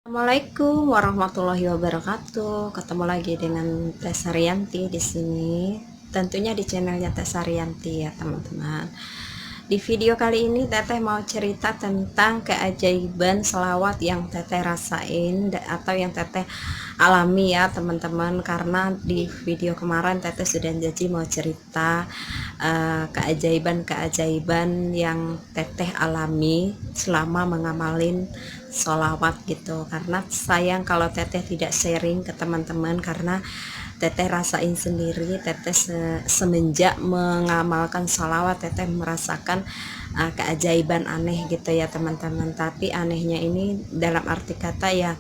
Assalamualaikum warahmatullahi wabarakatuh. Ketemu lagi dengan Teh Saryanti di sini. Tentunya di channelnya Teh Saryanti ya, teman-teman. Di video kali ini Teteh mau cerita tentang keajaiban selawat yang Teteh rasain atau yang Teteh alami ya, teman-teman. Karena di video kemarin Teteh sudah janji mau cerita keajaiban-keajaiban yang Teteh alami selama mengamalin sholawat gitu. Karena sayang kalau Teteh tidak sharing ke teman-teman, karena Teteh rasain sendiri. Teteh semenjak mengamalkan sholawat Teteh merasakan keajaiban aneh gitu ya, teman-teman. Tapi anehnya ini dalam arti kata ya,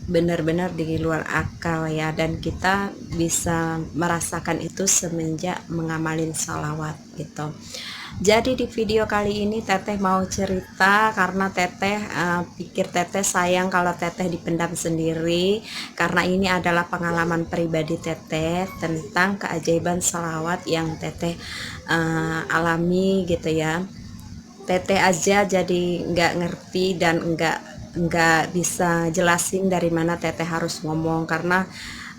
benar-benar di luar akal ya, dan kita bisa merasakan itu semenjak mengamalin sholawat gitu. Jadi di video kali ini Teteh mau cerita karena Teteh pikir Teteh sayang kalau Teteh dipendam sendiri, karena ini adalah pengalaman pribadi Teteh tentang keajaiban sholawat yang Teteh alami gitu ya. Teteh aja jadi nggak ngerti dan nggak bisa jelasin dari mana Teteh harus ngomong, karena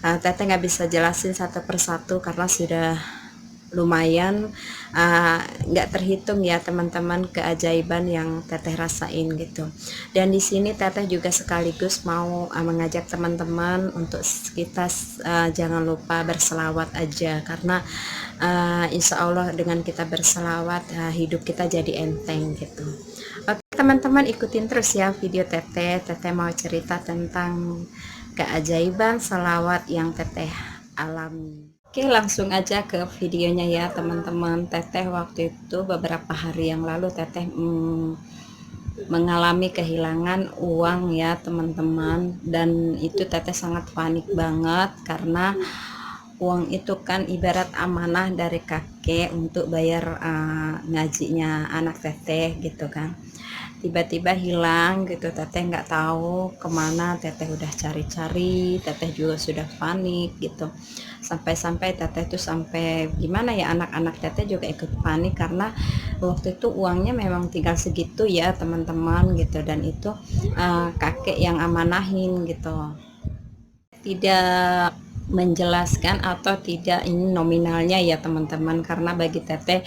Teteh nggak bisa jelasin satu persatu karena sudah lumayan nggak terhitung ya, teman-teman, keajaiban yang Teteh rasain gitu. Dan di sini Teteh juga sekaligus mau mengajak teman-teman untuk kita jangan lupa berselawat aja, karena insya Allah dengan kita berselawat hidup kita jadi enteng gitu. Oke teman-teman, ikutin terus ya video Teteh. Teteh mau cerita tentang keajaiban selawat yang Teteh alami. Oke, langsung aja ke videonya ya, teman-teman. Teteh waktu itu beberapa hari yang lalu Teteh mengalami kehilangan uang ya, teman-teman. Dan itu Teteh sangat panik banget karena uang itu kan ibarat amanah dari kakek untuk bayar ngajinya anak Teteh gitu kan. Tiba-tiba hilang gitu, Teteh nggak tahu kemana. Teteh udah cari-cari, Teteh juga sudah panik gitu, sampai-sampai Teteh tuh sampai gimana ya, anak-anak Teteh juga ikut panik karena waktu itu uangnya memang tinggal segitu ya, teman-teman gitu. Dan itu kakek yang amanahin gitu, tidak menjelaskan atau tidak ini nominalnya ya, teman-teman, karena bagi Teteh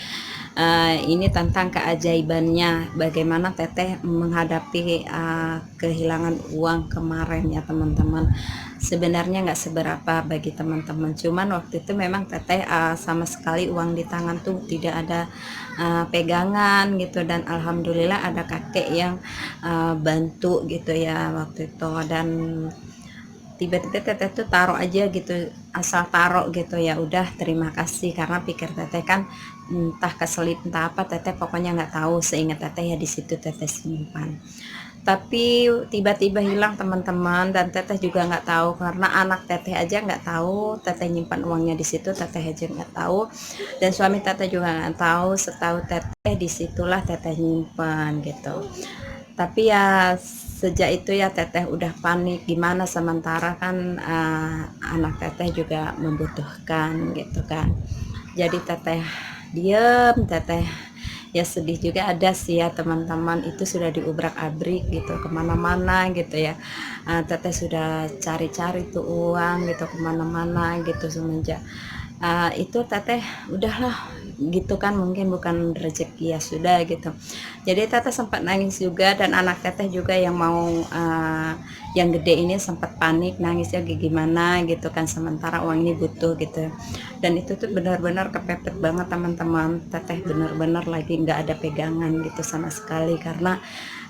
ini tentang keajaibannya bagaimana Teteh menghadapi kehilangan uang kemarin ya, teman-teman. Sebenarnya nggak seberapa bagi teman-teman, cuman waktu itu memang Teteh sama sekali uang di tangan tuh tidak ada pegangan gitu, dan alhamdulillah ada kakek yang bantu gitu ya waktu itu. Dan tiba-tiba Teteh tuh taruh aja gitu, asal taruh gitu ya, udah terima kasih, karena pikir Teteh kan entah keselip entah apa, Teteh pokoknya nggak tahu, seingat Teteh ya di situ Teteh simpan. Tapi tiba-tiba hilang, teman-teman, dan Teteh juga nggak tahu, karena anak Teteh aja nggak tahu Teteh nyimpan uangnya di situ. Teteh aja nggak tahu, dan suami Teteh juga nggak tahu. Setahu Teteh disitulah Teteh nyimpan gitu. Tapi ya sejak itu ya Teteh udah panik gimana, sementara kan anak Teteh juga membutuhkan gitu kan. Jadi Teteh diem, Teteh ya sedih juga ada sih ya, teman-teman. Itu sudah diubrak-abrik gitu kemana-mana gitu ya. Teteh sudah cari-cari tuh uang gitu kemana-mana gitu, semenjak itu Teteh udahlah gitu kan, mungkin bukan rezeki ya sudah gitu. Jadi Teteh sempat nangis juga, dan anak Teteh juga yang mau yang gede ini sempat panik nangisnya gimana gitu kan, sementara uang ini butuh gitu. Dan itu tuh benar-benar kepepet banget, teman-teman. Teteh benar-benar lagi nggak ada pegangan gitu sama sekali, karena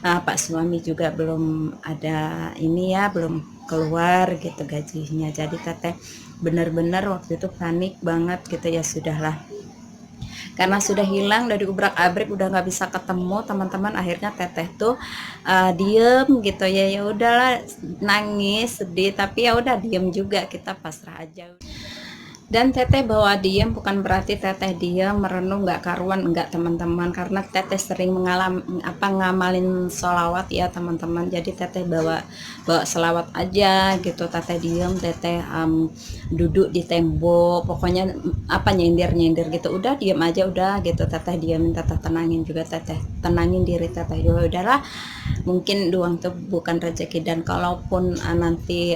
Pak suami juga belum ada ini ya, belum keluar gitu gajinya. Jadi Teteh benar-benar waktu itu panik banget gitu ya, sudahlah, karena sudah hilang dari ubrak-abrik, udah nggak bisa ketemu, teman-teman. Akhirnya Teteh tuh diem gitu ya, ya udahlah, nangis sedih, tapi ya udah diem juga, kita pasrah aja. Dan teteh bawa diam bukan berarti teteh diam merenung nggak karuan, enggak teman-teman, karena teteh sering mengalami ngamalin sholawat ya teman-teman. Jadi teteh bawa bawa selawat aja gitu, teteh diam, teteh duduk di tembok, pokoknya nyindir gitu, udah diam aja udah gitu, teteh diamin, teteh tenangin juga, teteh tenangin diri teteh juga, udahlah mungkin doang tuh bukan rezeki, dan kalaupun nanti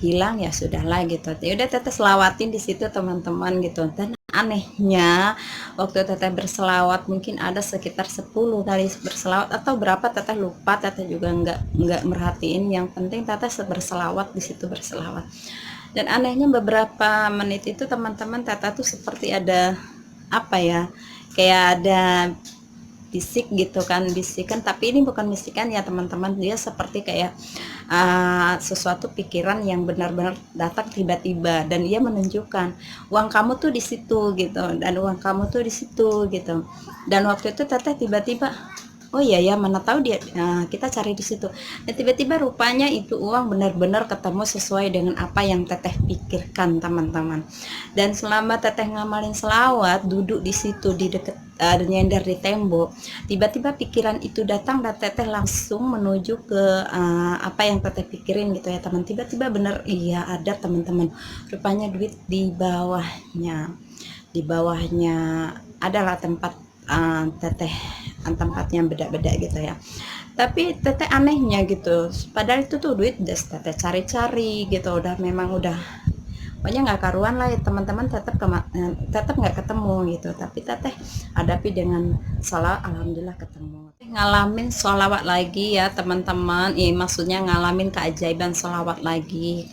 hilang ya sudahlah gitu, ya udah teteh selawatin di situ teman-teman gitu. Dan anehnya waktu teteh berselawat mungkin ada sekitar 10 kali berselawat atau berapa teteh lupa, teteh juga nggak merhatiin, yang penting teteh berselawat di situ, berselawat. Dan anehnya beberapa menit itu teman-teman, teteh tuh seperti ada apa ya, kayak ada bisik gitu kan, bisikan, tapi ini bukan bisikan ya teman-teman, dia seperti kayak sesuatu pikiran yang benar-benar datang tiba-tiba, dan ia menunjukkan uang kamu tuh di situ gitu, dan uang kamu tuh di situ gitu. Dan waktu itu teteh tiba-tiba, oh iya ya, mana tahu dia, kita cari di situ, dan tiba-tiba rupanya itu uang benar-benar ketemu sesuai dengan apa yang teteh pikirkan teman-teman. Dan selama teteh ngamalin selawat, duduk di situ di deket nyender di tembok, tiba-tiba pikiran itu datang dan teteh langsung menuju ke apa yang teteh pikirin gitu ya teman. Tiba-tiba bener, iya ada teman-teman, rupanya duit di bawahnya adalah tempat teteh, tempatnya beda-beda gitu ya. Tapi teteh anehnya gitu, padahal itu tuh duit udah teteh cari-cari gitu, udah memang udah pokoknya nggak karuan lah ya teman-teman, tetap nggak ketemu gitu. Tapi teteh hadapi dengan salah, alhamdulillah ketemu. Ngalamin sholawat lagi ya teman-teman, maksudnya ngalamin keajaiban sholawat lagi.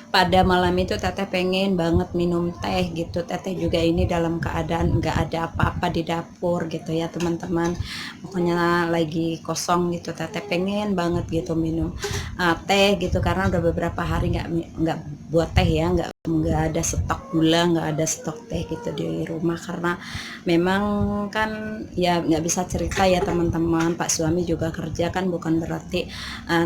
Pada malam itu teteh pengen banget minum teh gitu, teteh juga ini dalam keadaan nggak ada apa-apa di dapur gitu ya teman-teman, pokoknya lagi kosong gitu, teteh pengen banget gitu minum teh gitu, karena udah beberapa hari nggak buat teh ya, nggak ada stok gula, nggak ada stok teh gitu di rumah, karena memang kan ya nggak bisa cerita ya teman-teman, Pak suami juga kerja kan, bukan berarti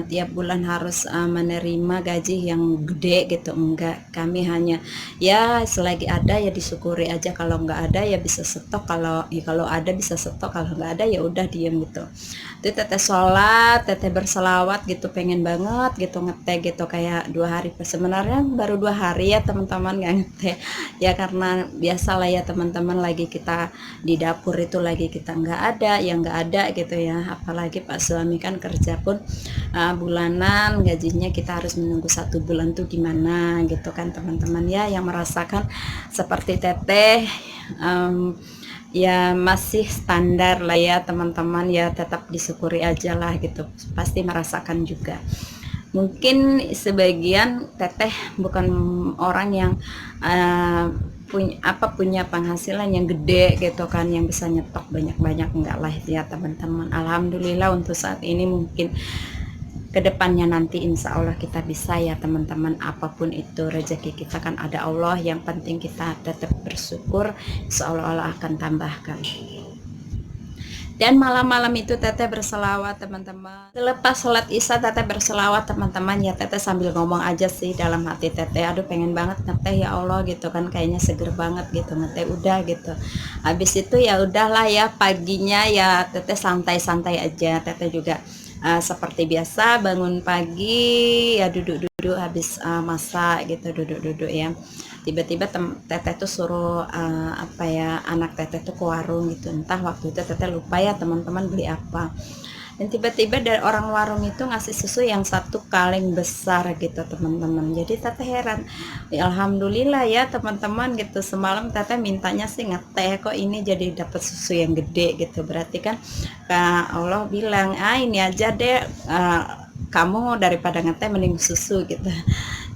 tiap bulan harus menerima gaji yang gede gitu, enggak. Kami hanya ya selagi ada ya disyukuri aja, kalau nggak ada ya bisa stok, kalau ada bisa stok, kalau nggak ada ya udah diem gitu. Itu teteh sholat, teteh berselawat gitu, pengen banget gitu ngeteh gitu, kayak 2 hari, sebenarnya baru 2 hari ya teman-teman nggak ngeteh ya, karena biasalah ya teman-teman, lagi kita di dapur itu lagi kita nggak ada, yang nggak ada gitu ya, apalagi Pak suami kan kerja pun bulanan, gajinya kita harus menunggu 1 bulan tuh gimana gitu kan teman-teman ya, yang merasakan seperti teteh ya masih standar lah ya teman-teman ya, tetap disyukuri aja lah gitu, pasti merasakan juga. Mungkin sebagian teteh bukan orang yang punya penghasilan yang gede gitu kan, yang bisa nyetok banyak-banyak, enggak lah ya teman-teman. Alhamdulillah untuk saat ini, mungkin kedepannya nanti insya Allah kita bisa ya teman-teman, apapun itu rezeki kita kan ada Allah, yang penting kita tetap bersyukur, insya Allah akan tambahkan. Dan malam-malam itu teteh berselawat teman-teman, selepas sholat isya teteh berselawat teman-teman ya, teteh sambil ngomong aja sih dalam hati teteh, aduh pengen banget ngeteh ya Allah gitu kan, kayaknya seger banget gitu ngeteh, udah gitu. Habis itu ya udahlah ya, paginya ya teteh santai-santai aja, teteh juga seperti biasa bangun pagi ya, duduk-duduk habis masak gitu, duduk-duduk ya. Tiba-tiba teteh tuh suruh apa ya, anak teteh tuh ke warung gitu, entah waktu itu teteh lupa ya teman-teman beli apa, dan tiba-tiba dari orang warung itu ngasih susu yang 1 kaleng besar gitu teman-teman. Jadi teteh heran ya, alhamdulillah ya teman-teman gitu, semalam teteh mintanya sih ngeteh, kok ini jadi dapat susu yang gede gitu, berarti kan Allah bilang ini aja deh, kamu daripada ngeteh mending susu gitu.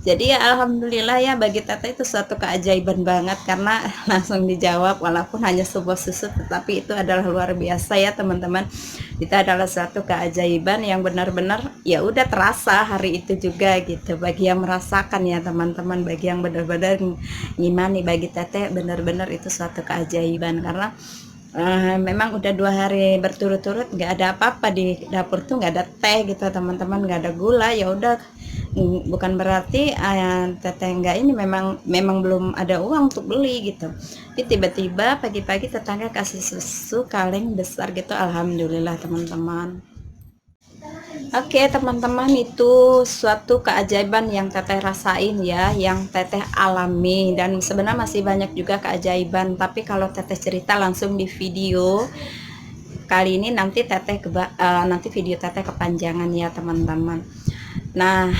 Jadi ya alhamdulillah ya, bagi teteh itu suatu keajaiban banget, karena langsung dijawab, walaupun hanya sebuah susu tetapi itu adalah luar biasa ya teman-teman. Itu adalah suatu keajaiban yang benar-benar ya udah terasa hari itu juga gitu, bagi yang merasakan ya teman-teman, bagi yang benar-benar ngimani, bagi teteh benar-benar itu suatu keajaiban, karena memang udah 2 hari berturut-turut nggak ada apa-apa di dapur tuh, nggak ada teh gitu teman-teman, nggak ada gula, ya udah bukan berarti teteh enggak ini, memang belum ada uang untuk beli gitu. Tapi tiba-tiba pagi-pagi tetangga kasih susu kaleng besar gitu, alhamdulillah teman-teman. Oke teman-teman, itu suatu keajaiban yang teteh rasain ya, yang teteh alami, dan sebenarnya masih banyak juga keajaiban, tapi kalau teteh cerita langsung di video kali ini nanti nanti video teteh kepanjangan ya teman-teman. Nah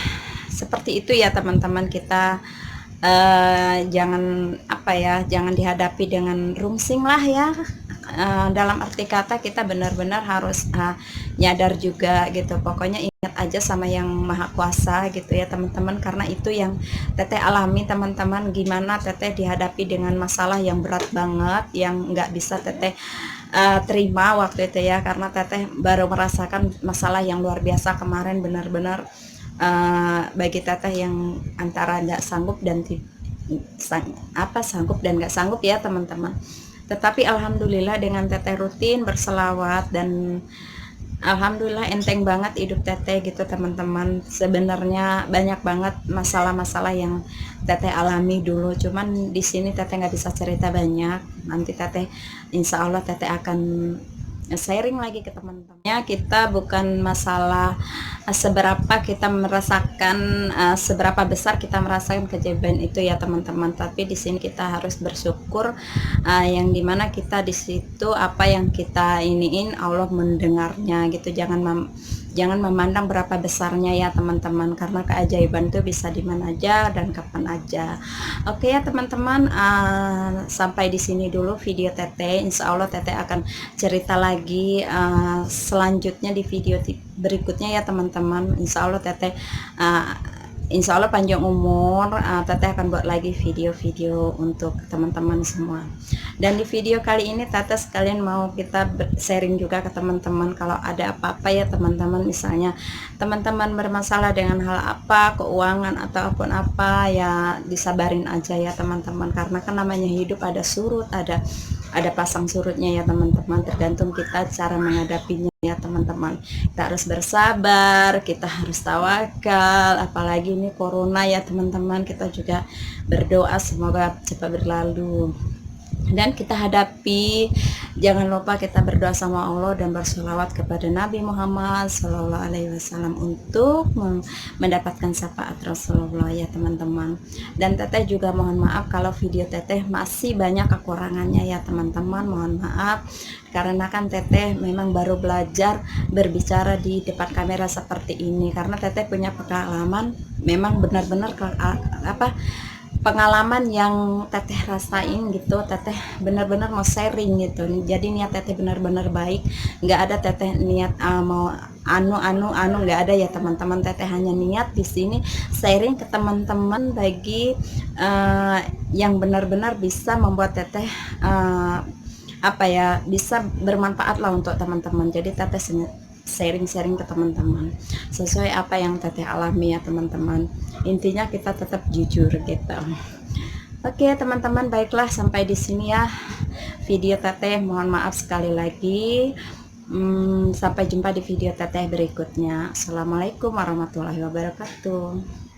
seperti itu ya teman-teman, kita jangan jangan dihadapi dengan rungsing lah ya. Dalam arti kata kita benar-benar harus nyadar juga gitu, pokoknya ingat aja sama yang maha kuasa gitu ya teman-teman, karena itu yang teteh alami teman-teman, gimana teteh dihadapi dengan masalah yang berat banget, yang nggak bisa teteh terima waktu itu ya, karena teteh baru merasakan masalah yang luar biasa kemarin, benar-benar bagi teteh yang antara nggak sanggup dan sanggup dan nggak sanggup ya teman-teman. Tetapi alhamdulillah dengan teteh rutin berselawat, dan alhamdulillah enteng banget hidup teteh gitu teman-teman. Sebenarnya banyak banget masalah-masalah yang teteh alami dulu, cuman di sini teteh nggak bisa cerita banyak. Nanti teteh insya Allah teteh akan sharing lagi ke teman-temannya. Kita bukan masalah seberapa kita merasakan, seberapa besar kita merasakan kejadian itu ya teman-teman, tapi di sini kita harus bersyukur, yang dimana kita di situ apa yang kita iniin Allah mendengarnya gitu. Jangan memandang berapa besarnya ya teman-teman, karena keajaiban itu bisa di mana aja dan kapan aja. Oke ya teman-teman, sampai di sini dulu video teteh. Insya Allah teteh akan cerita lagi selanjutnya di video berikutnya ya teman-teman. Insya Allah teteh insya Allah panjang umur, teteh akan buat lagi video-video untuk teman-teman semua. Dan di video kali ini teteh sekalian mau kita sharing juga ke teman-teman, kalau ada apa-apa ya teman-teman, misalnya teman-teman bermasalah dengan hal apa, keuangan ataupun apa, ya disabarin aja ya teman-teman, karena kan namanya hidup ada surut, ada pasang surutnya ya teman-teman, tergantung kita cara menghadapinya ya teman-teman. Kita harus bersabar, kita harus tawakal, apalagi ini corona ya teman-teman. Kita juga berdoa semoga cepat berlalu dan kita hadapi. Jangan lupa kita berdoa sama Allah dan bersolawat kepada Nabi Muhammad Sallallahu Alaihi Wasallam untuk mendapatkan syafaat Rasulullah ya teman-teman. Dan teteh juga mohon maaf kalau video teteh masih banyak kekurangannya ya teman-teman, mohon maaf, karena kan teteh memang baru belajar berbicara di depan kamera seperti ini, karena teteh punya pengalaman, memang benar-benar pengalaman yang teteh rasain gitu. Teteh benar-benar mau sharing gitu, jadi niat teteh benar-benar baik, nggak ada teteh niat mau nggak ada ya teman-teman. Teteh hanya niat di sini sharing ke teman-teman bagi yang benar-benar bisa membuat teteh bisa bermanfaat lah untuk teman-teman. Jadi teteh sharing-sharing ke teman-teman sesuai apa yang teteh alami ya teman-teman. Intinya kita tetap jujur gitu. Oke teman-teman, baiklah sampai di sini ya video teteh. Mohon maaf sekali lagi. Sampai jumpa di video teteh berikutnya. Assalamualaikum warahmatullahi wabarakatuh.